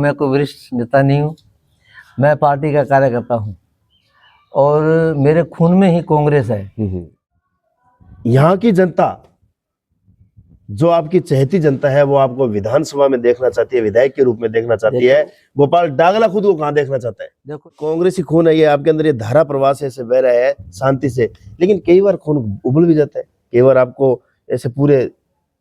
मैं कोई वरिष्ठ नेता नहीं हूँ, मैं पार्टी का कार्यकर्ता हूँ और मेरे खून में ही कांग्रेस है। यहाँ की जनता, जो आपकी चहेती जनता है, वो आपको विधानसभा में देखना चाहती है, विधायक के रूप में देखना चाहती है। गोपाल डागला खुद को कहाँ देखना चाहता है? देखो, कांग्रेसी खून है, ये आपके अंदर ये धारा प्रवाह से ऐसे बह रहा है शांति से, लेकिन कई बार खून उबल भी जाता है। कई बार आपको ऐसे पूरे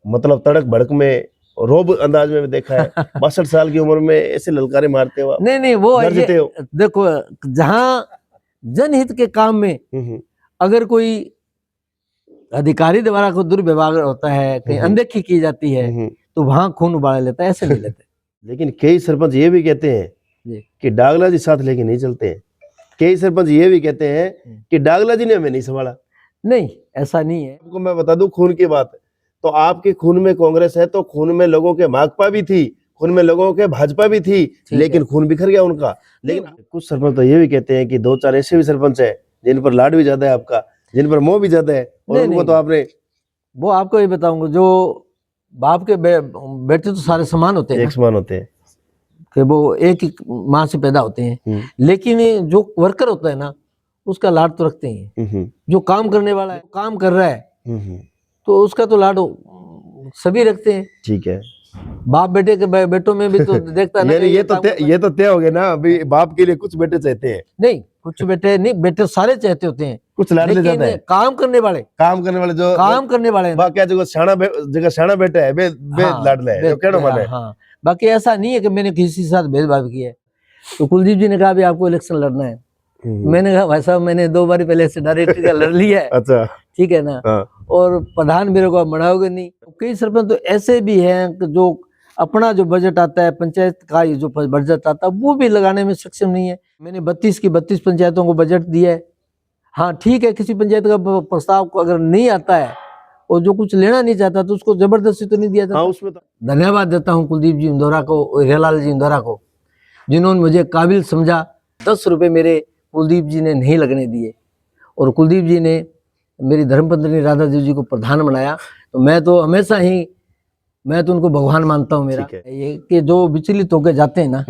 मतलब तड़क भड़क में रोब अंदाज में देखा है। 62 साल की उम्र में ऐसे ललकारे मारते हो, नहीं वो गरजते हो। देखो, जहाँ जनहित के काम में अगर कोई अधिकारी द्वारा कोई दुर्व्यवहार होता है, कहीं अनदेखी की जाती है, तो वहां खून उबाल लेता है, ऐसे नहीं लेते। लेकिन कई सरपंच ये भी कहते हैं कि डागला जी साथ लेके नहीं चलते हैं। कई सरपंच ये भी कहते हैं कि डागला जी ने हमें नहीं संभाला। नहीं, ऐसा नहीं है। आपको मैं बता दूं खून की बात, तो आपके खून में कांग्रेस है, तो खून में लोगों के माकपा भी थी, खून में लोगों के भाजपा भी थी, लेकिन खून बिखर गया उनका। लेकिन कुछ सरपंच तो ये भी कहते हैं कि 2-4 ऐसे भी सरपंच है जिन पर लाड भी ज्यादा है आपका, जिन पर मोह भी ज्यादा है, और उनको तो आपने, वो आपको ये बताऊंगा, जो बाप के बेटे तो सारे समान होते हैं, एक समान होते हैं, कि वो एक ही माँ से पैदा होते हैं, लेकिन जो वर्कर होता है ना, उसका लाड तो रखते हैं। जो काम करने वाला है, काम कर रहा है, तो उसका तो लाड सभी रखते हैं। ठीक है, बाप बेटे के बेटों में भी तो देखता है ना। ये तो तय हो गया ना, अभी बाप के लिए कुछ बेटे चाहते हैं। नहीं, कुछ बेटे नहीं, बेटे सारे चाहते होते हैं, कुछ लाडले ज्यादा है। काम करने वाले जो काम करने वाले बाकी जगह शाना बेटा है, बे लाडला है, जो कहना माने। हाँ, बाकी ऐसा नहीं है कि मैंने किसी के साथ भेदभाव किया है। तो कुलदीप जी ने कहा भी आपको इलेक्शन लड़ना है, मैंने कहा भाई साहब, मैंने 2 बार पहले से डायरेक्ट लड़ लिया है। अच्छा, ठीक है ना। और प्रधान मेरे को मनाओगे नहीं। कई सरपंच तो ऐसे भी हैं कि जो अपना जो बजट आता है, पंचायत का जो बजट आता है, वो भी लगाने में सक्षम नहीं है। मैंने 32 की 32 पंचायतों को बजट दिया है। हाँ ठीक है, किसी पंचायत का प्रस्ताव को अगर नहीं आता है और जो कुछ लेना नहीं चाहता तो उसको जबरदस्ती तो नहीं दिया जाता। उसमें तो धन्यवाद देता हूँ कुलदीप जी इंदौरा को, हीरालाल जी इंदौरा को, जिन्होंने मुझे काबिल समझा। 10 रुपये मेरे कुलदीप जी ने नहीं लगने दिए, और कुलदीप जी ने मेरी धर्मपत्नी राधा देवी जी को प्रधान बनाया। तो मैं तो हमेशा ही, मैं तो उनको भगवान मानता हूँ। मेरा ये कि जो विचलित होकर जाते हैं ना,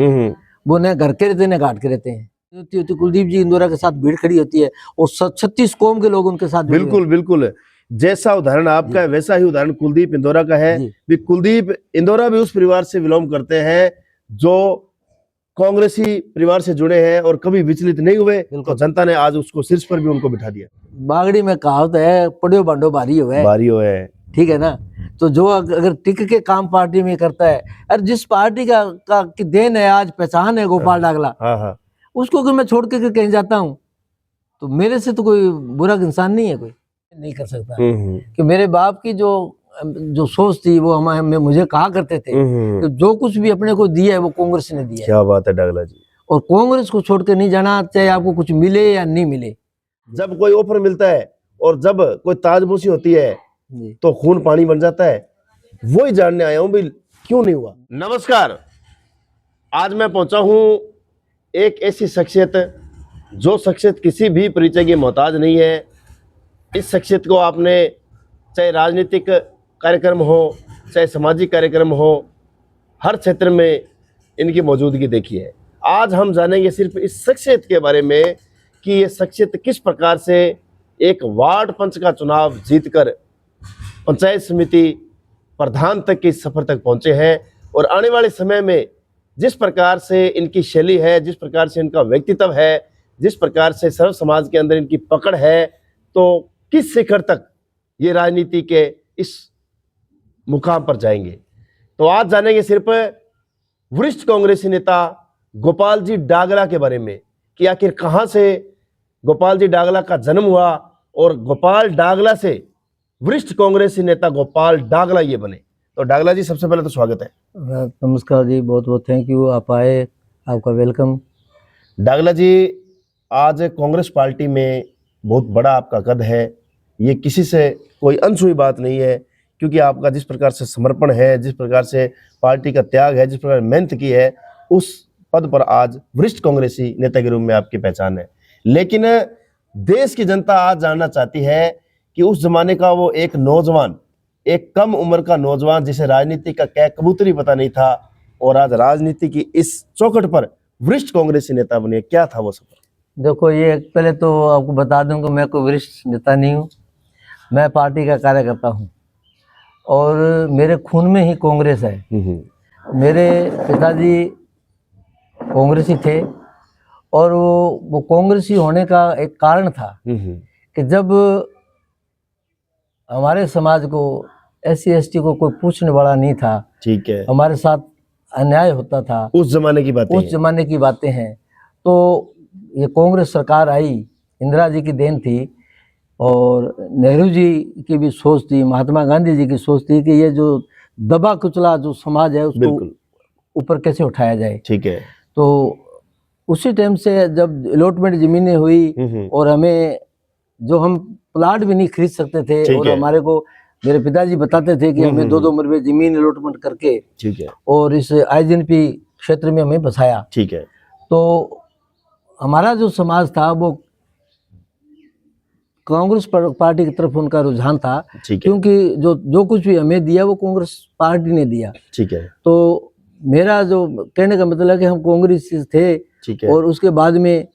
वो न घर के रहते हैं न घाट के रहते हैं। तो कुलदीप जी इंदौरा के साथ भीड़ खड़ी होती है और 36 कौम के लोग उनके साथ। बिल्कुल जैसा उदाहरण आपका है, वैसा ही उदाहरण कुलदीप इंदौरा का है। भी कुलदीप इंदौरा भी उस परिवार से बिलोंग करते हैं जो कांग्रेसी परिवार से जुड़े हैं और कभी विचलित नहीं हुए। तो जनता ने आज उसको शीर्ष पर भी उनको बिठा दिया। बागड़ी में कहावत है, पड़ियो बांडो भारी है, ठीक है ना। तो जो अगर टिक के काम पार्टी में करता है, और जिस पार्टी का की देन है, आज पहचान है गोपाल डागला, उसको अगर मैं छोड़ के कहीं जाता हूँ तो मेरे से तो कोई बुरा इंसान नहीं है, कोई नहीं कर सकता। कि मेरे बाप की जो सोच थी, वो हमें मुझे कहा करते थे कि जो कुछ भी अपने को दिया है वो कांग्रेस ने दिया है। क्या बात है डागला जी। और कांग्रेस को छोड़ के नहीं जाना, चाहे आपको कुछ मिले या नहीं मिले। जब कोई ऑफर मिलता है और जब कोई ताजपोशी होती है तो खून पानी बन जाता है। वही जानने आया हूं भी क्यों नहीं हुआ। नमस्कार, आज मैं पहुंचा हूं एक ऐसी शख्सियत, जो शख्सियत किसी भी परिचय की मोहताज नहीं है। इस शख्सियत को आपने चाहे राजनीतिक कार्यक्रम हो, चाहे सामाजिक कार्यक्रम हो, हर क्षेत्र में इनकी मौजूदगी देखी है। आज हम जानेंगे सिर्फ इस शख्सियत के बारे में कि ये शख्सियत किस प्रकार से एक वार्ड पंच का चुनाव जीतकर पंचायत समिति प्रधान तक के सफर तक पहुंचे हैं, और आने वाले समय में जिस प्रकार से इनकी शैली है, जिस प्रकार से इनका व्यक्तित्व है, जिस प्रकार से सर्व समाज के अंदर इनकी पकड़ है, तो किस शिखर तक ये राजनीति के इस मुकाम पर जाएंगे। तो आज जानेंगे सिर्फ वरिष्ठ कांग्रेसी नेता गोपाल जी डागला के बारे में कि आखिर कहां से गोपाल जी डागला का जन्म हुआ और गोपाल डागला से वरिष्ठ कांग्रेसी नेता गोपाल डागला ये बने। तो डागला जी, सबसे पहले तो स्वागत है। नमस्कार जी, बहुत बहुत थैंक यू, आप आए, आपका वेलकम। डागला जी, आज कांग्रेस पार्टी में बहुत बड़ा आपका कद है, ये किसी से कोई अनछुई बात नहीं है, क्योंकि आपका जिस प्रकार से समर्पण है, जिस प्रकार से पार्टी का त्याग है, जिस प्रकार मेहनत की है, उस पद पर आज वरिष्ठ कांग्रेसी नेता के रूप में आपकी पहचान है। लेकिन देश की जनता आज जानना चाहती है कि उस जमाने का वो एक नौजवान, एक कम उम्र का नौजवान जिसे राजनीति का क्या कबूतरी पता नहीं था, और आज राजनीति की इस चौखट पर वरिष्ठ कांग्रेसी नेता बने, क्या था वो सफर? देखो, ये पहले तो आपको बता दूं कि मैं कोई वरिष्ठ नेता नहीं हूँ, मैं पार्टी का कार्यकर्ता हूँ और मेरे खून में ही कांग्रेस है। मेरे पिताजी कांग्रेसी थे और वो कांग्रेसी होने का एक कारण था कि जब हमारे समाज को SC ST को कोई पूछने वाला नहीं था, ठीक है, हमारे साथ अन्याय होता था, उस जमाने की बातें, उस जमाने की बातें हैं। तो ये कांग्रेस सरकार आई, इंदिरा जी की देन थी और नेहरू जी की भी सोच थी, महात्मा गांधी जी की सोच थी कि ये जो दबा कुचला जो समाज है उसको ऊपर कैसे उठाया जाए। ठीक है। तो उसी टाइम से जब अलॉटमेंट जमीनें हुई और हमें जो हम प्लाट भी नहीं खरीद सकते थे और हमारे को मेरे पिताजी बताते थे कि हमें 2-2 मरबे जमीन अलॉटमेंट करके, ठीक है, और इस IGNP क्षेत्र में हमें बसाया। ठीक है। तो हमारा जो समाज था वो कांग्रेस पार्टी की तरफ उनका रुझान था, क्योंकि जो कुछ भी हमें दिया वो कांग्रेस पार्टी ने दिया। ठीक है। तो मेरा जो कहने का मतलब है कि हम कांग्रेस थे, ठीक है, और उसके बाद में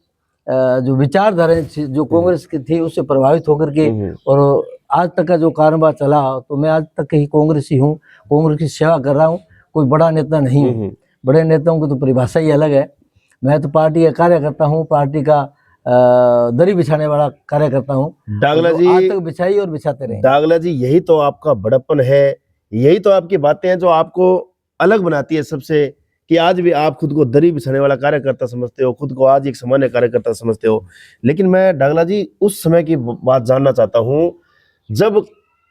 जो विचारधारा जो कांग्रेस की थी उससे प्रभावित होकर के और आज तक का जो कारोबार चला, तो मैं आज तक ही कांग्रेसी हूँ, कांग्रेस की सेवा कर रहा हूँ, कोई बड़ा नेता नहीं हूँ। बड़े नेताओं की तो परिभाषा ही अलग है। मैं तो पार्टी का कार्यकर्ता हूँ, पार्टी का दरी बिछाने वाला कार्यकर्ता हूँ। डागला जी आज तक बिछाई और बिछाते रहे। डागला जी, यही तो आपका बड़प्पन है, यही तो आपकी बातें हैं जो आपको अलग बनाती है सबसे, कि आज भी आप खुद को दरी बिछाने वाला कार्यकर्ता समझते हो, खुद को आज एक सामान्य कार्यकर्ता समझते हो। लेकिन मैं डागला जी उस समय की बात जानना चाहता हूँ जब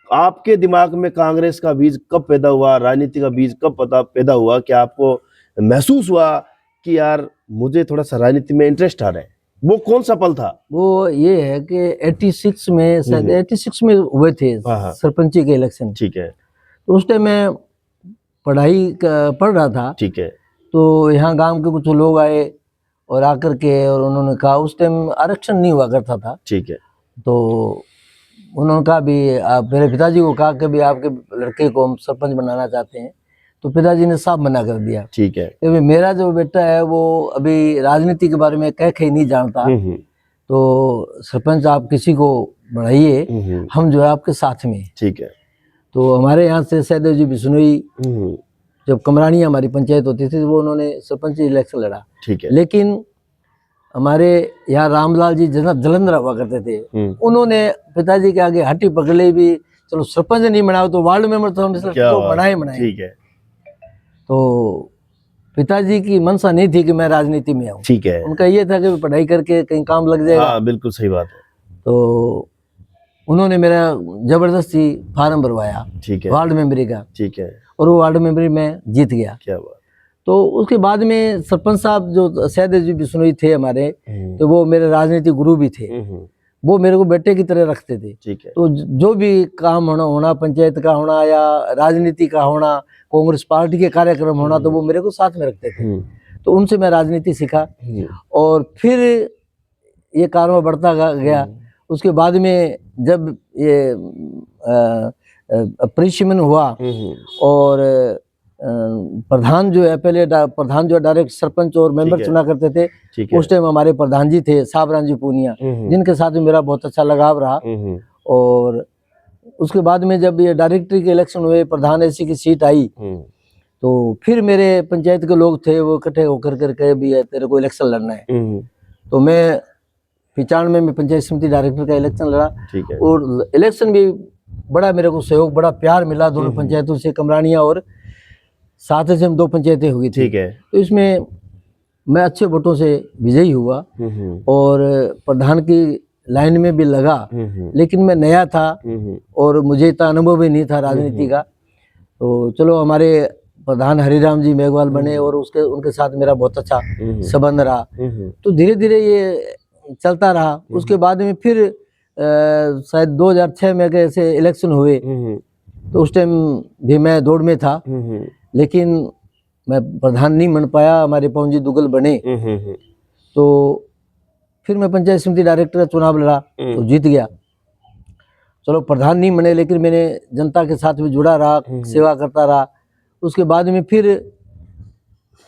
आपके दिमाग में कांग्रेस का बीज कब पैदा हुआ, राजनीति का बीज कब पैदा हुआ कि आपको महसूस हुआ कि यार मुझे थोड़ा सा राजनीति में इंटरेस्ट आ रहा है? वो कौन सा पल था? वो ये है कि 86 में, शायद 86 में हुए थे सरपंची के इलेक्शन। ठीक है। तो उस टाइम मैं पढ़ाई पढ़ रहा था। ठीक है। तो यहाँ गांव के कुछ लोग आए और आकर के और उन्होंने कहा, उस टाइम आरक्षण नहीं हुआ करता था। ठीक है। तो उन्होंने कहा भी मेरे पिताजी को कहा कि भी आपके लड़के को हम सरपंच बनाना चाहते हैं। तो पिताजी ने साफ मना कर दिया। ठीक है। कि मेरा जो बेटा है वो अभी राजनीति के बारे में कह के नहीं जानता, तो सरपंच आप किसी को बढ़ाइए, हम जो है आपके साथ में। ठीक है। तो हमारे यहाँ से सहदेव जी बिश्नोई, जब कमरानी हमारी पंचायत होती थी, वो उन्होंने सरपंच इलेक्शन लड़ा। ठीक है। लेकिन हमारे यहाँ रामलाल जी जलंधर हुआ करते थे, उन्होंने पिताजी के आगे हट्टी पकड़े भी, चलो सरपंच नहीं बनाओ तो वार्ड मेंबर तो हम तो बनाए। ठीक है। तो पिताजी की मनसा नहीं थी कि मैं राजनीति में आऊं। ठीक है। उनका ये था कि पढ़ाई करके कहीं काम लग जाएगा। हाँ, बिल्कुल सही बात है। तो उन्होंने मेरा जबरदस्ती फार्म भरवाया। ठीक है। वार्ड मेंबरी का। ठीक है। और वो वार्ड मेंबरी में जीत गया। क्या बात। तो उसके बाद में सरपंच साहब जो सहदेव जी बिश्नोई थे हमारे, तो वो मेरे राजनीतिक गुरु भी थे। वो मेरे को बेटे की तरह रखते थे। ठीक है। तो जो भी काम होना पंचायत का होना या राजनीति का होना, कांग्रेस पार्टी के कार्यक्रम होना, तो वो मेरे को साथ में रखते थे। तो उनसे मैं राजनीति सीखा और फिर ये कारोबार बढ़ता गया। उसके बाद में जब ये परिसीमन हुआ और प्रधान जो है, पहले प्रधान जो डायरेक्ट सरपंच और मेंबर चुना करते थे, उस टाइम हमारे प्रधान जी थे साबरान जी पूनिया, जिनके साथ मेरा बहुत अच्छा लगाव रहा। और उसके बाद में जब ये डायरेक्टरी के इलेक्शन हुए, प्रधान ऐसी की सीट आई, तो फिर मेरे पंचायत के लोग थे वो इकट्ठे होकर के भी है तेरे को इलेक्शन लड़ना है। तो मैं 95 में पंचायत समिति डायरेक्टर का इलेक्शन लड़ा और इलेक्शन भी बड़ा मेरे को सहयोग, बड़ा प्यार मिला दोनों पंचायतों से, कमरानिया और साथ से हम 2 पंचायतें हुई थी। ठीक है। तो इसमें मैं अच्छे वोटों से विजयी हुआ और प्रधान की लाइन में भी लगा। लेकिन मैं नया था और मुझे इतना अनुभव भी नहीं था राजनीति का। तो चलो हमारे प्रधान हरिराम जी मेघवाल बने और उनके साथ मेरा बहुत अच्छा संबंध रहा। तो धीरे धीरे ये चलता रहा। उसके बाद में फिर शायद 2006 में ऐसे इलेक्शन हुए, तो उस टाइम भी मैं दौड़ में था, लेकिन मैं प्रधान नहीं बन पाया, हमारे पवन जी दुगल बने। तो फिर मैं पंचायत समिति डायरेक्टर का चुनाव लड़ा तो जीत गया। चलो प्रधान नहीं बने, लेकिन मैंने जनता के साथ भी जुड़ा रहा, सेवा करता रहा। उसके बाद में फिर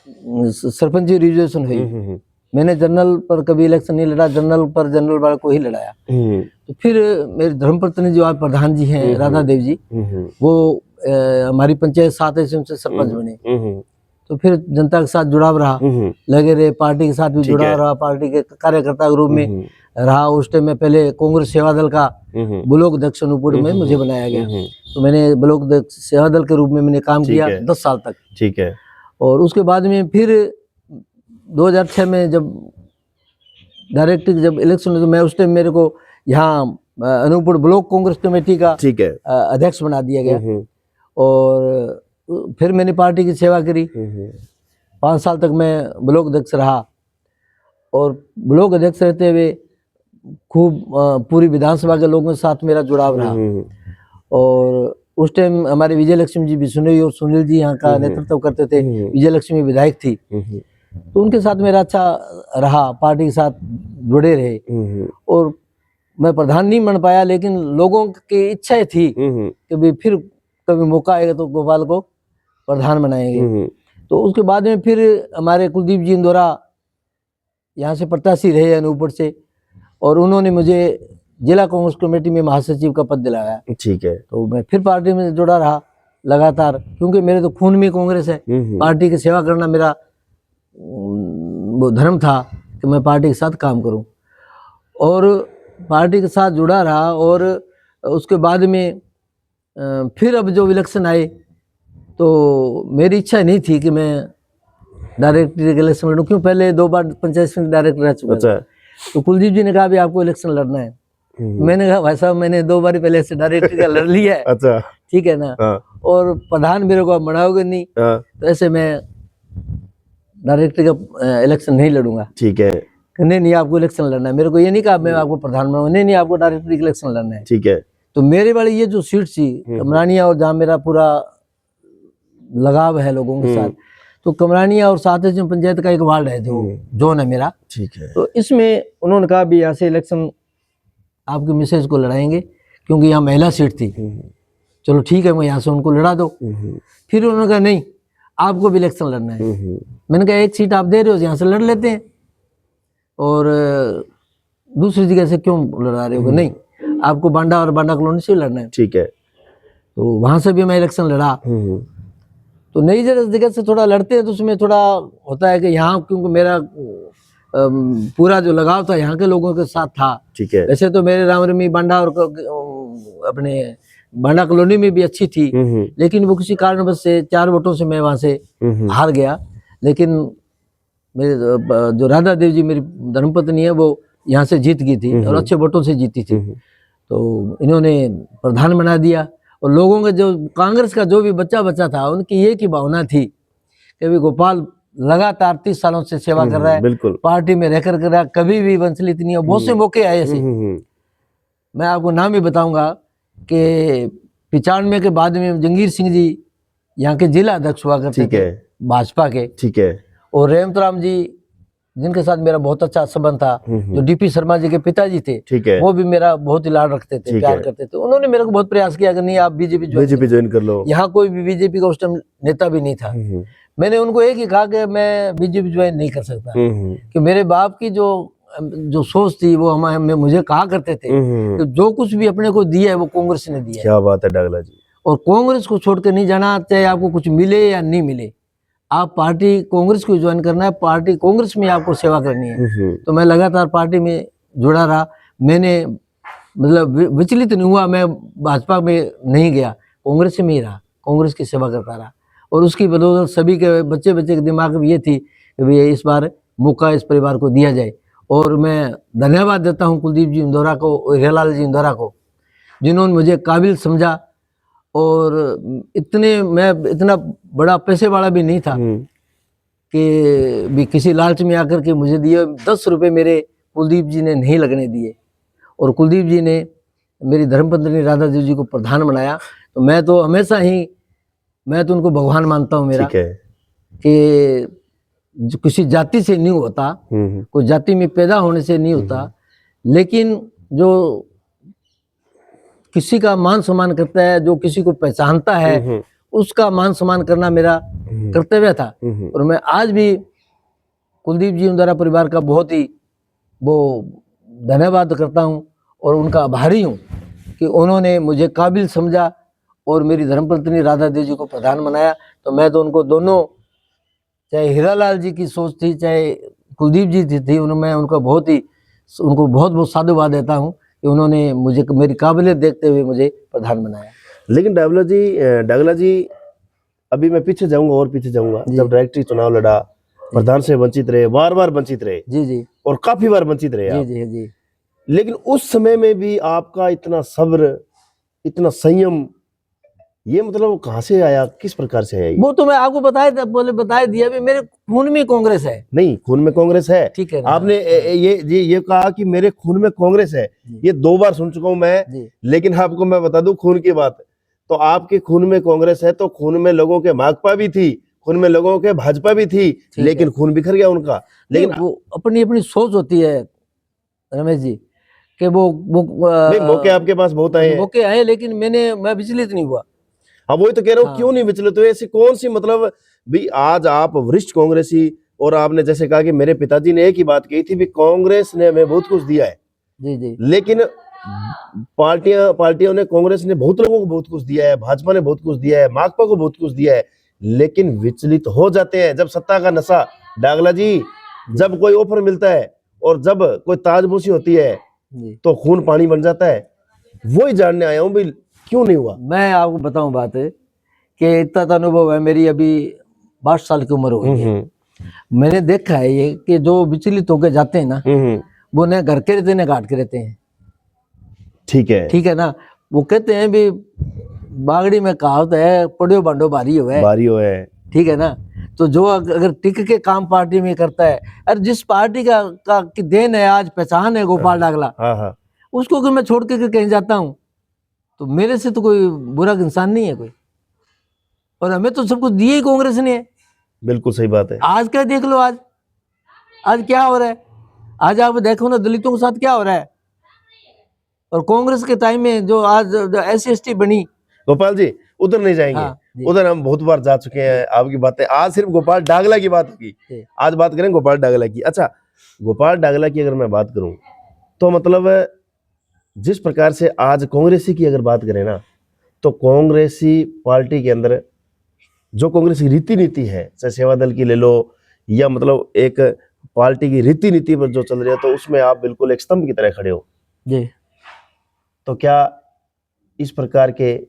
सरपंच रिजर्वेशन हुई। मैंने जनरल पर कभी इलेक्शन नहीं लड़ा, जनरल पर जनरल वाले को ही लड़ाया। तो फिर मेरे धर्मपत्नी जो आज प्रधान जी हैं राधा देव जी, वो हमारी पंचायत 7 ईस्वी से सरपंच बने। तो फिर जनता के साथ जुड़ाव रहा, लगे रहे, पार्टी के साथ भी जुड़ा रहा, पार्टी के कार्यकर्ता के रूप में रहा। उस टाइम में पहले कांग्रेस सेवा दल का ब्लॉक अध्यक्ष अनूपपुर में मुझे बनाया गया। तो मैंने ब्लॉक सेवा दल के रूप में मैंने काम किया 10 साल तक। ठीक है। और उसके बाद में फिर 2006 में जब डायरेक्ट जब इलेक्शन, तो मैं उस टाइम मेरे को यहाँ अनूपपुर ब्लॉक कांग्रेस कमेटी का अध्यक्ष बना दिया गया। और फिर मैंने पार्टी की सेवा करी। 5 साल तक मैं ब्लॉक अध्यक्ष रहा। और ब्लॉक अध्यक्ष रहते हुए खूब पूरी विधानसभा के लोगों के साथ मेरा जुड़ाव रहा। और उस टाइम हमारे विजय लक्ष्मी जी बिश्नोई और सुनील जी यहाँ का नेतृत्व करते थे। विजय लक्ष्मी विधायक थी, तो उनके साथ मेरा अच्छा रहा, पार्टी के साथ जुड़े रहे। और मैं प्रधान नहीं बन पाया, लेकिन लोगों की इच्छा थी कि भी फिर कभी मौका आएगा तो गोपाल को प्रधान बनाएंगे। तो उसके बाद में फिर हमारे कुलदीप जी इंदौरा यहाँ से प्रत्याशी रहे अनूपपुर से, और उन्होंने मुझे जिला कांग्रेस कमेटी में महासचिव का पद दिलाया। ठीक है। तो मैं फिर पार्टी में जुड़ा रहा लगातार, क्योंकि मेरे तो खून में कांग्रेस है। पार्टी की सेवा करना मेरा वो धर्म था कि मैं पार्टी के साथ काम करूं, और पार्टी के साथ जुड़ा रहा। और उसके बाद में फिर अब जो इलेक्शन आए, तो मेरी इच्छा नहीं थी कि मैं डायरेक्ट इलेक्शन लड़ूं, क्यों पहले 2 बार पंचायत में डायरेक्ट रह चुका था। तो कुलदीप जी ने कहा भी आपको इलेक्शन लड़ना है। मैंने कहा भाई साहब मैंने 2 बार पहले से डायरेक्ट लड़ लिया है। अच्छा, ठीक है ना। और प्रधान मेरे को बनाओगे नहीं, तो ऐसे मैं डायरेक्ट का इलेक्शन नहीं लड़ूंगा। ठीक है। नहीं आपको इलेक्शन लड़ना है। मेरे को ये नहीं कहा मैं आपको प्रधान बनाऊंगा, नहीं आपको डायरेक्ट इलेक्शन लड़ना है। ठीक है। तो मेरे वाली ये जो सीट थी कमरानिया, और जहाँ मेरा पूरा लगाव है लोगों के साथ, तो कमरानिया और 7 पंचायत का एक वार्ड है जो जोन है मेरा। ठीक है। तो इसमें उन्होंने कहा भी यहाँ से इलेक्शन आपकी मिसेज को लड़ाएंगे, क्योंकि यहाँ महिला सीट थी। चलो ठीक है, मैं यहाँ से उनको लड़ा दो। फिर उन्होंने कहा नहीं आपको भी इलेक्शन लड़ना है। मैंने कहा एक सीट आप दे रहे हो, यहाँ से लड़ लेते हैं, और दूसरी जगह से क्यों लड़ा रहे हो? नहीं आपको बांडा और बांडा कॉलोनी से लड़ना है। ठीक है। तो वहां से भी मैं इलेक्शन लड़ा। तो नई जगह से थोड़ा लड़ते हैं तो उसमें थोड़ा होता है कि यहाँ क्योंकि मेरा पूरा जो लगाव था यहाँ के लोगों के साथ था। ठीक है। वैसे तो मेरे रामरमी बांडा और अपने बांडा कॉलोनी में भी अच्छी थी, लेकिन वो किसी कारणवश से 4 वोटों से मैं वहां से हार गया। लेकिन मेरे जो राधा देव जी मेरी धर्मपत्नी है, वो यहाँ से जीत गई थी और अच्छे वोटों से जीती थी। तो इन्होंने प्रधान बना दिया। और लोगों का जो कांग्रेस का जो भी बच्चा था, उनकी ये की भावना थी कि भी गोपाल लगातार 30 सालों से सेवा कर रहा है, बिल्कुल पार्टी में रहकर कर रहा है, कभी भी वंचलित नहीं है। बहुत से मौके आए ऐसे। मैं आपको नाम भी बताऊंगा कि 95 के बाद में जंगीर सिंह जी यहाँ के जिला अध्यक्ष हुआ करते थे भाजपा के। ठीक है। और रेवंत राम जी जिनके साथ मेरा बहुत अच्छा संबंध था, जो डीपी शर्मा जी के पिताजी थे, ठीक है, वो भी मेरा बहुत ही लाड रखते थे, प्यार करते थे। उन्होंने मेरे को बहुत प्रयास किया कि नहीं आप बीजेपी ज्वाइन कर लो। यहाँ कोई भी बीजेपी का उस टाइम नेता भी नहीं था। मैंने उनको एक ही कहा कि मैं बीजेपी ज्वाइन नहीं कर सकता, कि मेरे बाप की जो सोच थी वो हमें मुझे कहा करते थे कि जो कुछ भी अपने को दिया है वो कांग्रेस ने दिया है। क्या बात है डागला जी। और कांग्रेस को छोड़ के नहीं जाना, चाहे आपको कुछ मिले या नहीं मिले, आप पार्टी कांग्रेस को ज्वाइन करना है, पार्टी कांग्रेस में आपको सेवा करनी है। तो मैं लगातार पार्टी में जुड़ा रहा। मैंने मतलब विचलित नहीं हुआ, मैं भाजपा में नहीं गया, कांग्रेस में ही रहा, कांग्रेस की सेवा करता रहा। और उसकी बदौलत सभी के बच्चे के दिमाग में ये थी कि भैया इस बार मौका इस परिवार को दिया जाए। और मैं धन्यवाद देता हूँ कुलदीप जी इंदौरा को और हीरालाल जी इंदौरा को, जिन्होंने मुझे काबिल समझा। और मैं इतना बड़ा पैसे वाला भी नहीं था कि भी किसी लालच में आकर के मुझे दिए। 10 रुपए मेरे कुलदीप जी ने नहीं लगने दिए। और कुलदीप जी ने मेरी धर्मपत्नी राधा देव जी को प्रधान बनाया। तो मैं तो हमेशा ही मैं तो उनको भगवान मानता हूँ मेरा, कि जो किसी जाति से नहीं होता, कोई जाति में पैदा होने से नहीं होता, लेकिन जो किसी का मान सम्मान करता है, जो किसी को पहचानता है, उसका मान सम्मान करना मेरा कर्तव्य था। और मैं आज भी कुलदीप जी इंदौरा परिवार का बहुत ही वो धन्यवाद करता हूँ और उनका आभारी हूँ कि उन्होंने मुझे काबिल समझा और मेरी धर्मपत्नी राधा देवी जी को प्रधान बनाया। तो मैं तो उनको दोनों, चाहे हीरालाल जी की सोच थी चाहे कुलदीप जी थी, मैं उनको बहुत बहुत साधुवाद देता हूँ कि उन्होंने मुझे मेरी काबिलियत देखते हुए मुझे प्रधान बनाया। लेकिन डागला जी अभी मैं पीछे जाऊंगा और पीछे जाऊंगा, जब डायरेक्टरी चुनाव लड़ा, प्रधान से वंचित रहे, बार वंचित रहे। जी जी। और काफी बार वंचित रहे आप। जी जी। लेकिन उस समय में भी आपका इतना सब्र, इतना संयम, ये मतलब कहाँ से आया, किस प्रकार से आया? वो तो मैं आपको बता दिया भी, मेरे खून में कांग्रेस है। नहीं, खून में कांग्रेस है, ठीक है। आपने ये कहा कि मेरे खून में कांग्रेस है, ये 2 बार सुन चुका हूं मैं। लेकिन आपको मैं बता दूं खून की बात, तो आपके खून में कांग्रेस है तो खून में लोगों के माकपा भी थी, खून में लोगों के भाजपा भी थी, लेकिन खून बिखर गया उनका। लेकिन वो अपनी अपनी सोच होती है रमेश जी कि वो मौके आपके पास बहुत आए, मौके आए, लेकिन मैं विचलित नहीं हुआ। हाँ, वही तो कह रहा हूँ, क्यों नहीं विचलित हुए? ऐसी कौन सी मतलब भी आज आप वरिष्ठ कांग्रेसी, और आपने जैसे कहा कि मेरे पिताजी ने एक ही बात कही थी भी कांग्रेस ने हमें बहुत कुछ दिया है। जी जी। लेकिन पार्टियों ने, कांग्रेस ने बहुत लोगों को बहुत कुछ दिया है, भाजपा ने बहुत कुछ दिया है, माकपा को बहुत कुछ दिया है, लेकिन विचलित हो जाते हैं जब सत्ता का नशा। डागला जी, जब कोई ऑफर मिलता है और जब कोई ताजपोशी होती है तो खून पानी बन जाता है। वही जानने आया हूँ भी क्यों नहीं हुआ। मैं आपको बताऊं बात कि इतना तो अनुभव है, मेरी अभी 22 साल की उम्र हो गई है। मैंने देखा है ये कि जो विचलित होकर जाते हैं ना, वो न घर के रहते न घाट के रहते हैं। ठीक है ना। वो कहते हैं भी बागड़ी में कहावत है, पड़ियो बांडो भारी है। ठीक है ना। तो जो अगर टिक के काम पार्टी में करता है, अरे जिस पार्टी का की देन है, आज पहचान है गोपाल डागला, उसको अगर मैं छोड़ के कहीं जाता हूँ तो मेरे से तो कोई बुरा इंसान नहीं है कोई। और हमें तो सब कुछ दिए ही कांग्रेस ने है। बिल्कुल सही बात है। आज क्या देख लो, आज क्या हो रहा है। आज आप देखो ना दलितों के साथ क्या हो रहा है। और कांग्रेस के टाइम में जो आज SC/ST बनी। गोपाल जी उधर नहीं जाएंगे। हाँ, उधर हम बहुत बार जा चुके हैं। आपकी बातें, आज सिर्फ गोपाल डागला की बात होगी, आज बात करें गोपाल डागला की। अच्छा, गोपाल डागला की अगर मैं बात करूं तो मतलब जिस प्रकार से आज कांग्रेसी की अगर बात करें ना, तो कांग्रेसी पार्टी के अंदर जो कांग्रेस की रीति नीति है, चाहे सेवा दल की ले लो या मतलब एक पार्टी की रीति नीति पर जो चल रही है, तो उसमें आप बिल्कुल एक स्तंभ की तरह खड़े हो जी। तो क्या इस प्रकार के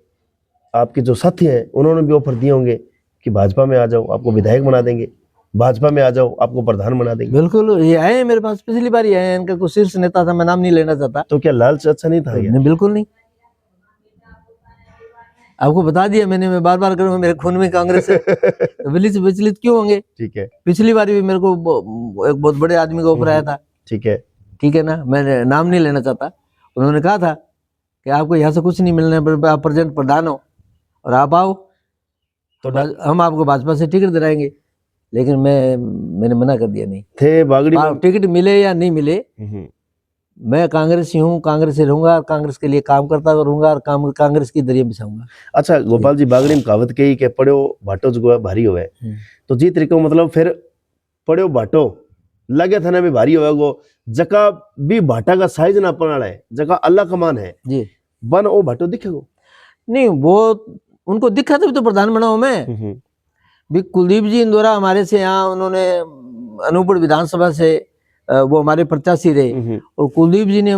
आपके जो साथी हैं उन्होंने भी ऑफर दिए होंगे कि भाजपा में आ जाओ, आपको विधायक बना देंगे, भाजपा में आ जाओ, आपको प्रधान बना देंगे? बिल्कुल, ये आए मेरे पास, पिछली बार ही आए। इनका कोई शीर्ष नेता था, मैं नाम नहीं लेना चाहता। तो क्या लालच अच्छा नहीं था? नहीं, बिल्कुल नहीं। आपको बता दिया मैंने, मैं बार बार करूंगा, मेरे खून में कांग्रेस है। तो विचलित क्यों होंगे? ठीक है। पिछली बार भी मेरे को एक बहुत बड़े आदमी का ऑफर आया था। ठीक है, ठीक है ना, मैं नाम नहीं लेना चाहता। उन्होंने कहा था कि आपको यहाँ से कुछ नहीं मिलना है, आप प्रेजेंट प्रधान हो और आप आओ तो हम आपको भाजपा से टिकट दिलाएंगे। लेकिन मैंने मना कर दिया, नहीं थे बागड़ी टिकट मिले या नहीं मिले, मैं कांग्रेसी हूँ, कांग्रेस से रहूंगा, कांग्रेस के लिए काम करता रहूंगा और कांग्रेस की दरिया बिछाऊंगा। अच्छा गोपाल जी, बागड़ी में कहावत कही के पड़ो भाटो जो भारी होवे, तो जी तरीके मतलब फिर पड़ो भाटो लगे था ना भी भारी होगा, जका भी भाटा का साइज ना अपना है, जका अल्लाह कमान है जी, बन ओ भाटो दिखेगा नहीं। वो उनको दिखा तभी तो प्रधान बनाऊं मैं भी। कुलदीप जी इंदौरा हमारे से यहाँ, उन्होंने अनूपपुर विधानसभा से वो हमारे प्रत्याशी रहे और कुलदीप जी ने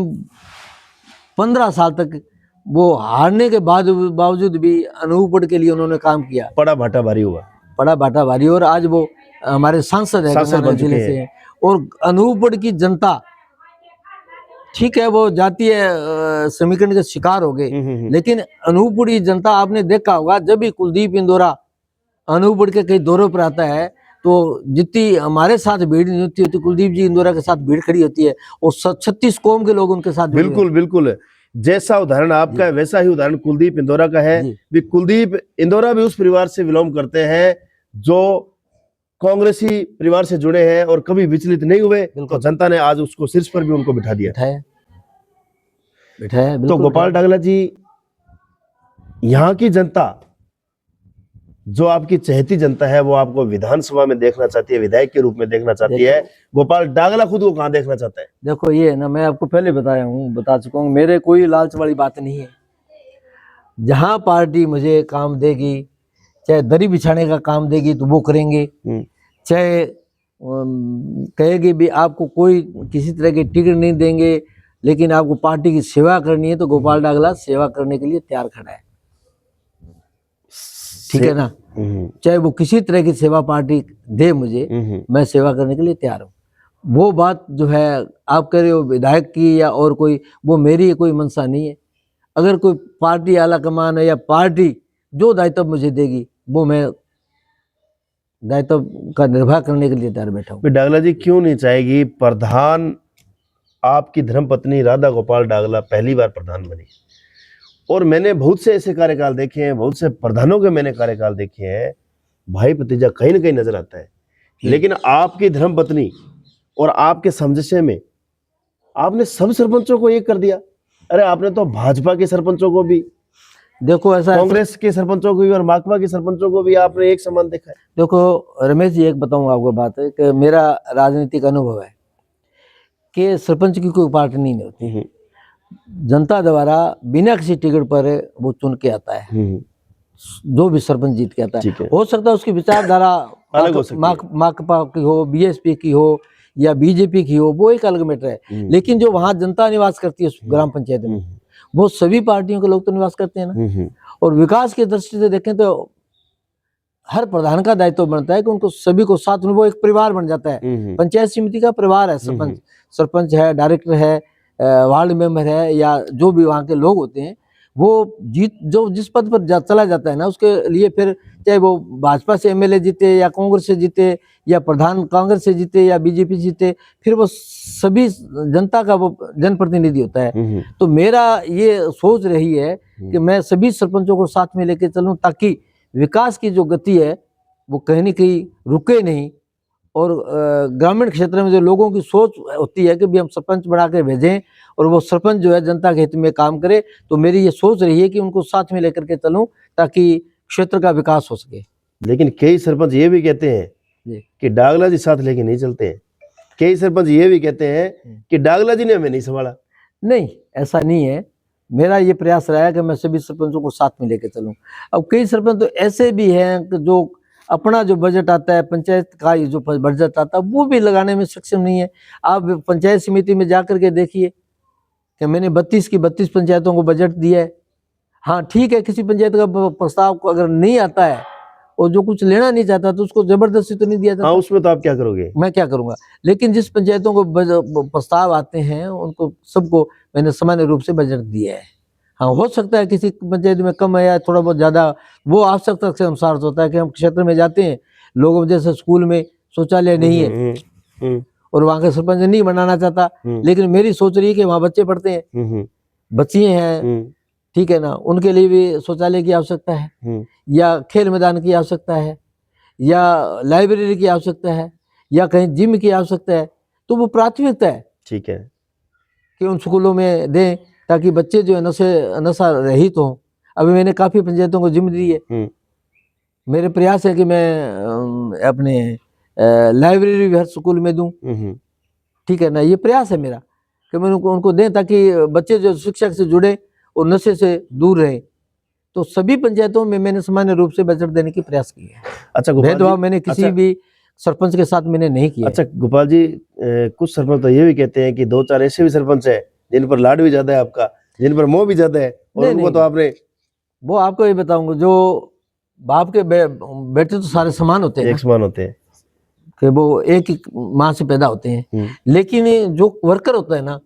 15 साल तक वो हारने के बावजूद भी अनूपपुर के लिए उन्होंने काम किया। पड़ा भाटा भारी हुआ, पड़ा भाटा भारी, और आज वो हमारे सांसद है गंगानगर जिले से। और अनूपपुर की जनता, ठीक है वो जातीय समीकरण के शिकार हो गए, लेकिन अनूपपुरी जनता, आपने देखा होगा जब भी कुलदीप इंदौरा अनूपपुर के कई दौरों पर आता है तो जितनी हमारे साथ भीड़ नहीं होती, कुलदीप जी इंदौरा के साथ भीड़ खड़ी होती है और 36 कौम के लोग उनके साथ। बिल्कुल बिल्कुल, जैसा उदाहरण आपका है वैसा ही उदाहरण कुलदीप इंदौरा का है। भी कुलदीप इंदौरा भी उस परिवार से बिलोंग करते हैं जो कांग्रेसी परिवार से जुड़े हैं और कभी विचलित नहीं हुए। तो जनता ने आज उसको शीर्ष पर भी उनको बिठा दिया, बिठाया। तो गोपाल डागला जी, यहाँ की जनता जो आपकी चहेती जनता है वो आपको विधानसभा में देखना चाहती है, विधायक के रूप में देखना चाहती है, गोपाल डागला खुद को कहाँ देखना चाहता है? देखो ये है ना, मैं आपको पहले बता चुका हूँ, मेरे कोई लालच वाली बात नहीं है। जहाँ पार्टी मुझे काम देगी, चाहे दरी बिछाने का काम देगी तो वो करेंगे, चाहे कहेगी भी आपको कोई किसी तरह की टिकट नहीं देंगे लेकिन आपको पार्टी की सेवा करनी है, तो गोपाल डागला सेवा करने के लिए तैयार खड़ा है। ठीक है ना, चाहे वो किसी तरह की सेवा पार्टी दे मुझे, मैं सेवा करने के लिए तैयार हूँ। वो बात जो है आप कह रहे हो विधायक की या और कोई, वो मेरी कोई मंशा नहीं है। अगर कोई पार्टी आला कमान है या पार्टी जो दायित्व मुझे देगी वो मैं दायित्व का निर्वाह करने के लिए तैयार बैठा हूँ। डागला जी क्यों नहीं चाहेगी प्रधान, आपकी धर्मपत्नी राधा गोपाल डागला पहली बार प्रधान बनी, और मैंने बहुत से ऐसे कार्यकाल देखे हैं, बहुत से प्रधानों के मैंने कार्यकाल देखे हैं, भाई भतीजा कहीं ना कहीं नजर आता है। लेकिन आपकी धर्मपत्नी और आपके समझे में आपने सब सरपंचों को एक कर दिया। अरे आपने तो भाजपा के सरपंचों को भी, देखो ऐसा, कांग्रेस के सरपंचों को भी और माकपा के सरपंचों को भी आपने एक समान देखा है। देखो रमेश जी, एक बताऊंगा आपको बात है कि मेरा राजनीतिक अनुभव है कि सरपंच की कोई पार्टी नहीं होती, जनता द्वारा बिना किसी टिकट पर वो चुन के आता है, जो भी सरपंच जीत के आता है। हो सकता है उसकी विचारधारा अलग हो सकती है, माकपा की हो, बीएसपी की हो या बीजेपी की हो, वो एक अलग मैटर है। लेकिन जो वहां जनता निवास करती है ग्राम पंचायत में, वो सभी पार्टियों के लोग तो निवास करते हैं ना। और विकास की दृष्टि से देखें तो हर प्रधान का दायित्व बनता है कि उनको सभी को साथ में, वो एक परिवार बन जाता है। पंचायत समिति का परिवार है, सरपंच है, डायरेक्टर है, वार्ड मेंबर है, या जो भी वहाँ के लोग होते हैं, वो जो जिस पद पर चला जाता है ना, उसके लिए फिर चाहे वो भाजपा से एमएलए जीते या कांग्रेस से जीते या प्रधान कांग्रेस से जीते या बीजेपी जीते, फिर वो सभी जनता का वो जनप्रतिनिधि होता है। तो मेरा ये सोच रही है कि मैं सभी सरपंचों को साथ में लेकर चलूं, ताकि विकास की जो गति है वो कहीं न कहीं रुके नहीं। और ग्रामीण क्षेत्र में जो लोगों की सोच होती है कि भी हम सरपंच बना के भेजें और वो सरपंच जो है जनता के हित में काम करे, तो मेरी ये सोच रही है कि उनको साथ में लेकर के चलूं ताकि क्षेत्र का विकास हो सके। लेकिन कई सरपंच ये भी कहते हैं कि डागला जी साथ लेके नहीं चलते हैं। कई सरपंच ये भी कहते हैं कि डागला जी ने हमें नहीं संभाला। नहीं, ऐसा नहीं है। मेरा ये प्रयास रहा है कि मैं सभी सरपंचों को साथ में लेकर चलूं। अब कई सरपंच तो ऐसे भी हैं कि जो अपना जो बजट आता है, पंचायत का जो बजट आता है, वो भी लगाने में सक्षम नहीं है। आप पंचायत समिति में जाकर के देखिए कि मैंने 32 की 32 पंचायतों को बजट दिया है। हाँ ठीक है, किसी पंचायत का प्रस्ताव को अगर नहीं आता है और जो कुछ लेना नहीं चाहता तो उसको जबरदस्ती तो नहीं दिया जाता। हाँ, उसमें तो आप क्या करोगे? मैं क्या करूंगा, लेकिन जिस पंचायतों को प्रस्ताव आते हैं उनको सबको मैंने सामान्य रूप से बजट दिया है। हाँ, हो सकता है किसी पंचायत में कम है या थोड़ा बहुत ज्यादा, वो आवश्यकता के अनुसार होता है कि हम क्षेत्र में जाते हैं, लोगों जैसे स्कूल में शौचालय नहीं है और वहाँ का सरपंच नहीं बनाना चाहता, लेकिन मेरी सोच रही है कि वहाँ बच्चे पढ़ते हैं, बच्चियां हैं, ठीक है ना, उनके लिए भी शौचालय की आवश्यकता है या खेल मैदान की आवश्यकता है या लाइब्रेरी की आवश्यकता है या कहीं जिम की आवश्यकता है, तो वो प्राथमिकता है। ठीक है कि उन स्कूलों में दें ताकि बच्चे जो है नशा रहित हों। अभी मैंने काफ़ी पंचायतों को जिम दी है। मेरे प्रयास है कि मैं अपने लाइब्रेरी भी हर स्कूल में दूं, ठीक है ना, ये प्रयास है मेरा कि मैं उनको दें ताकि बच्चे जो शिक्षा से जुड़े और नशे से दूर रहें। तो सभी पंचायतों में मैंने सामान्य रूप से बजट देने की प्रयास की है। अच्छा, भेदभाव मैंने किसी भी सरपंच के साथ मैंने नहीं किया। अच्छा गोपाल जी, कुछ सरपंच तो ये भी कहते हैं कि 2-4 ऐसे भी सरपंच हैं जिन पर लाड भी ज्यादा है आपका, जिन पर मोह भी ज्यादा है, और उनको तो आपने, वो आपको ये बताऊंगा, जो बाप के बेटे तो सारे समान होते हैं, एक समान होते हैं कि वो एक ही माँ से पैदा होते हैं, लेकिन जो वर्कर होता है ना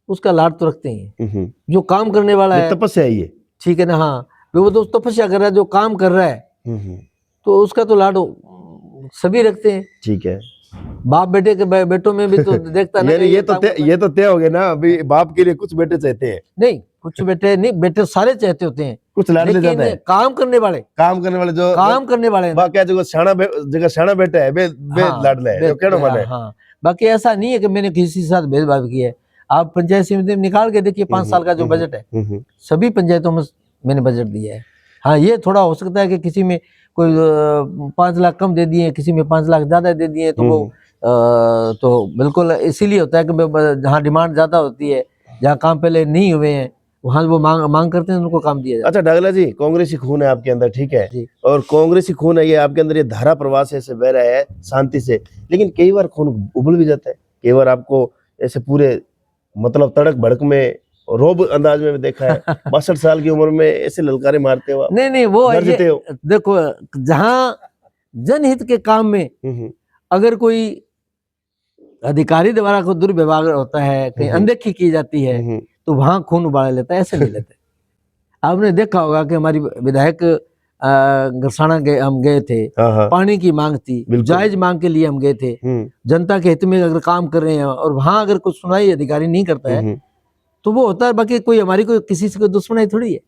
उसका लाड तो रखते हैं। जो काम करने वाला है, तपस्या है ये, ठीक है ना, हाँ, वो तो तपस्या कर रहा है, जो काम कर रहा है तो उसका तो लाड सभी रखते हैं। ठीक है, बाप बेटे के बेटों में भी तो देखता नहीं, ये तो तय हो गया ना। अभी बाप के लिए कुछ बेटे चाहते हैं, नहीं कुछ बेटे नहीं, बेटे सारे चाहते होते हैं, कुछ लाड ले जाता है। काम करने वाले जो काम करने वाले क्या जगह शाना बेटा है, लाडला है, कहना माने। हाँ, बाकी ऐसा नहीं है कि मैंने किसी के साथ भेदभाव किया है। आप पंचायत समिति में निकाल के देखिए 5 साल का जो बजट है, सभी पंचायतों में मैंने बजट दिया है। हाँ, ये थोड़ा हो सकता है कि किसी में कोई 5 लाख कम दे दिए, किसी में 5 लाख ज्यादा दे दिए, तो वो तो बिल्कुल इसीलिए होता है कि जहाँ डिमांड ज्यादा होती है, जहाँ काम पहले नहीं हुए हैं, वहाँ वो मांग करते हैं, उनको काम दिया जाता है। अच्छा डागला जी, कांग्रेसी खून है आपके अंदर, ठीक है, और कांग्रेसी खून है ये आपके अंदर, ये धारा प्रवाह से ऐसे बह रहा है शांति से, लेकिन कई बार खून उबल भी जाता है, कई बार आपको ऐसे पूरे मतलब तड़क भड़क में रोब अंदाज में देखा है 62 साल की उम्र में ऐसे ललकारे मारते हो, नहीं वो देखो, जहाँ जनहित के काम में अगर कोई अधिकारी द्वारा को दुर्व्यवहार होता है, कहीं अनदेखी की जाती है, तो वहां खून उबाल लेता है, ऐसे नहीं लेते। आपने देखा होगा कि हमारी विधायक गरसाना हम गए थे, पानी की मांग थी, जायज मांग के लिए हम गए थे, जनता के हित में अगर काम कर रहे हैं और वहां अगर कुछ सुनाई अधिकारी नहीं करता है तो वो होता है, बाकी कोई हमारी कोई किसी से कोई दुश्मनी थोड़ी है।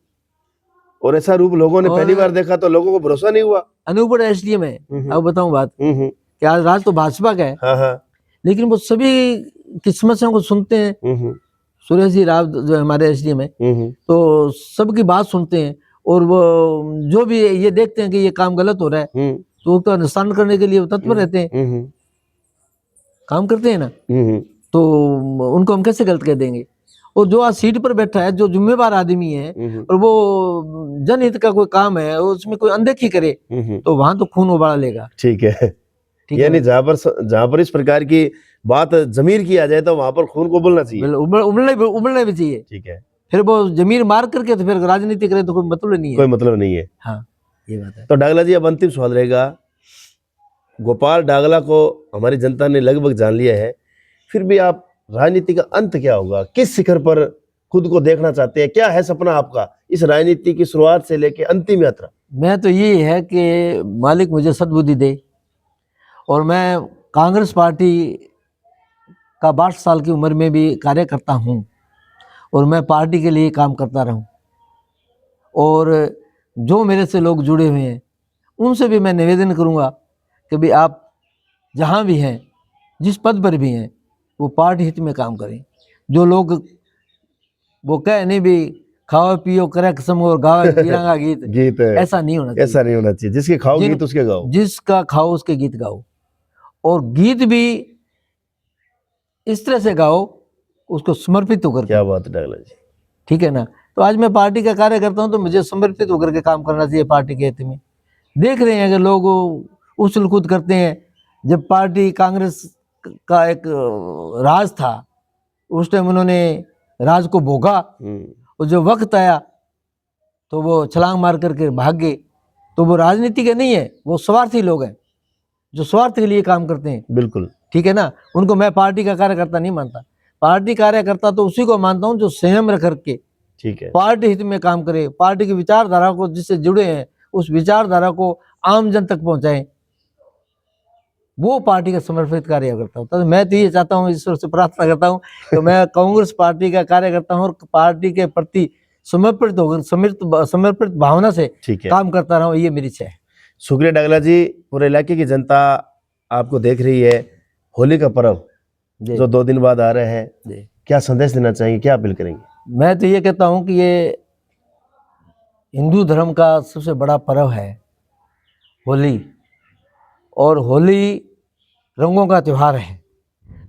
और ऐसा रूप लोगों ने पहली बार देखा तो लोगों को भरोसा नहीं हुआ। अनूपगढ़ एसडीएम है, अब बताऊं बात, कि आज राज तो भाजपा का है, लेकिन वो सभी की समस्याओं को सुनते हैं। सुरेश जी राव जो हमारे एसडीएम है, तो सबकी बात सुनते हैं, और वो जो भी ये देखते हैं कि ये काम गलत हो रहा है तो उसका निशान करने के लिए तत्पर रहते हैं, काम करते हैं ना, तो उनको हम कैसे गलत कह देंगे। और जो आज सीट पर बैठा है, जो जिम्मेवार आदमी है, और वो जनहित का कोई काम है, उसमें कोई अनदेखी करे तो वहां तो खून उबाल लेगा। ठीक है, यानी जहाँ पर इस प्रकार की बात जमीर किया जाए तो वहां पर खून को उबलना चाहिए, उबलना भी चाहिए। ठीक है, फिर वो जमीर मार करके तो फिर राजनीति करे तो कोई मतलब नहीं है, कोई मतलब नहीं है। हाँ, ये बात है। तो डागला जी अब अंतिम सवाल रहेगा, गोपाल डागला को हमारी जनता ने लगभग जान लिया है, फिर भी आप राजनीति का अंत क्या होगा, किस शिखर पर खुद को देखना चाहते हैं, क्या है सपना आपका इस राजनीति की शुरुआत से लेके अंतिम यात्रा? मैं तो ये है कि मालिक मुझे सद्बुद्धि दे और मैं कांग्रेस पार्टी का 62 साल की उम्र में भी कार्य करता हूँ और मैं पार्टी के लिए काम करता रहूँ, और जो मेरे से लोग जुड़े हुए हैं उनसे भी मैं निवेदन करूँगा कि भाई आप जहाँ भी हैं, जिस पद पर भी हैं, वो पार्टी हित में काम करें। जो लोग वो कहे नहीं भी खाओ पियो करे कसम और गाओ तिरंगा गीत ऐसा नहीं होना चाहिए, ऐसा नहीं होना चाहिए। जिसके खाओ गीत उसके गाओ, जिसका खाओ उसके गीत गाओ, और गीत भी इस तरह से गाओ उसको समर्पित होकर। क्या बात है डागला जी, ठीक है ना। तो आज मैं पार्टी का कार्य करता हूं तो मुझे समर्पित होकर के काम करना चाहिए पार्टी के हित में। देख रहे हैं कि लोग उछल कूद करते हैं। जब पार्टी कांग्रेस का एक राज था उस टाइम उन्होंने राज को भोगा, और जो वक्त आया तो वो छलांग मार करके भाग गए। तो वो राजनीति के नहीं है, वो स्वार्थी लोग हैं जो स्वार्थ के लिए काम करते हैं। बिल्कुल ठीक है ना। उनको मैं पार्टी का कार्यकर्ता नहीं मानता। पार्टी कार्यकर्ता तो उसी को मानता हूं जो संयम रख करके ठीक है पार्टी हित में काम करे, पार्टी की विचारधारा को जिससे जुड़े हैं उस विचारधारा को आम जन तक पहुंचाएं, वो पार्टी का समर्पित कार्य करता हूँ। तो मैं तो ये चाहता हूँ, ईश्वर से प्रार्थना करता हूँ कि मैं कांग्रेस पार्टी का कार्य करता हूँ और पार्टी के प्रति समर्पित होकर समर्पित भावना से काम करता रहा हूँ, ये मेरी इच्छा है। शुक्रिया डागला जी। पूरे इलाके की जनता आपको देख रही है। होली का पर्व जो 2 दिन बाद आ रहे हैं, क्या संदेश देना चाहेंगे, क्या अपील करेंगे? मैं तो ये कहता हूँ कि ये हिंदू धर्म का सबसे बड़ा पर्व है होली, और होली रंगों का त्यौहार है।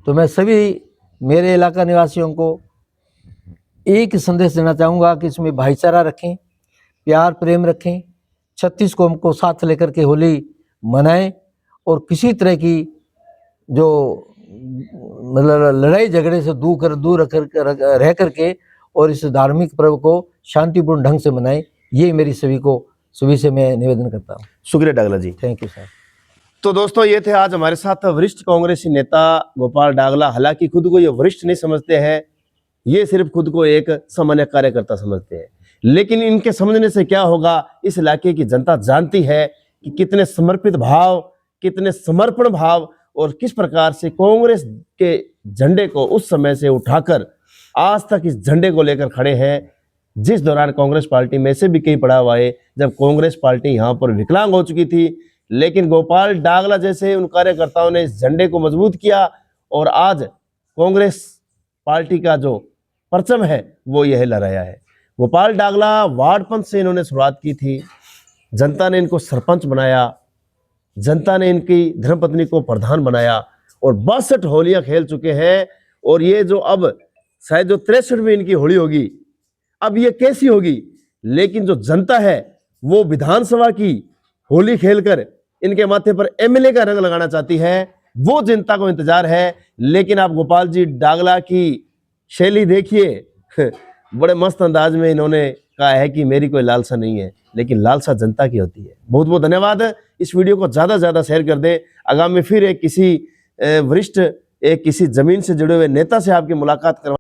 तो मैं सभी मेरे इलाका निवासियों को एक संदेश देना चाहूँगा कि इसमें भाईचारा रखें, प्यार प्रेम रखें, 36 कौम को साथ लेकर के होली मनाएं, और किसी तरह की जो मतलब लड़ाई झगड़े से दूर रह करके और इस धार्मिक पर्व को शांतिपूर्ण ढंग से मनाएं। ये मेरी सभी से मैं निवेदन करता हूँ। शुक्रिया डागला जी, थैंक यू सर। तो दोस्तों ये थे आज हमारे साथ वरिष्ठ कांग्रेसी नेता गोपाल डागला। हालांकि खुद को ये वरिष्ठ नहीं समझते हैं, ये सिर्फ खुद को एक सामान्य कार्यकर्ता समझते हैं, लेकिन इनके समझने से क्या होगा, इस इलाके की जनता जानती है कि कितने समर्पित भाव, कितने समर्पण भाव और किस प्रकार से कांग्रेस के झंडे को उस समय से उठाकर आज तक इस झंडे को लेकर खड़े हैं। जिस दौरान कांग्रेस पार्टी में से भी कई पड़ाव आए, जब कांग्रेस पार्टी यहाँ पर विकलांग हो चुकी थी, लेकिन गोपाल डागला जैसे उन कार्यकर्ताओं ने इस झंडे को मजबूत किया और आज कांग्रेस पार्टी का जो परचम है वो यह लहराया है। गोपाल डागला वार्ड पंच से इन्होंने शुरुआत की थी, जनता ने इनको सरपंच बनाया, जनता ने इनकी धर्मपत्नी को प्रधान बनाया और 62 होलियां खेल चुके हैं। और ये जो अब शायद जो 63वीं इनकी होली होगी, अब ये कैसी होगी, लेकिन जो जनता है वो विधानसभा की होली खेलकर इनके माथे पर एमएलए का रंग लगाना चाहती है, वो जनता को इंतजार है। लेकिन आप गोपाल जी डागला की शैली देखिए, बड़े मस्त अंदाज में इन्होंने कहा है कि मेरी कोई लालसा नहीं है, लेकिन लालसा जनता की होती है। बहुत बहुत धन्यवाद। इस वीडियो को ज्यादा से ज्यादा शेयर कर दें। आगामी फिर एक किसी वरिष्ठ, एक किसी जमीन से जुड़े हुए नेता से आपकी मुलाकात करवा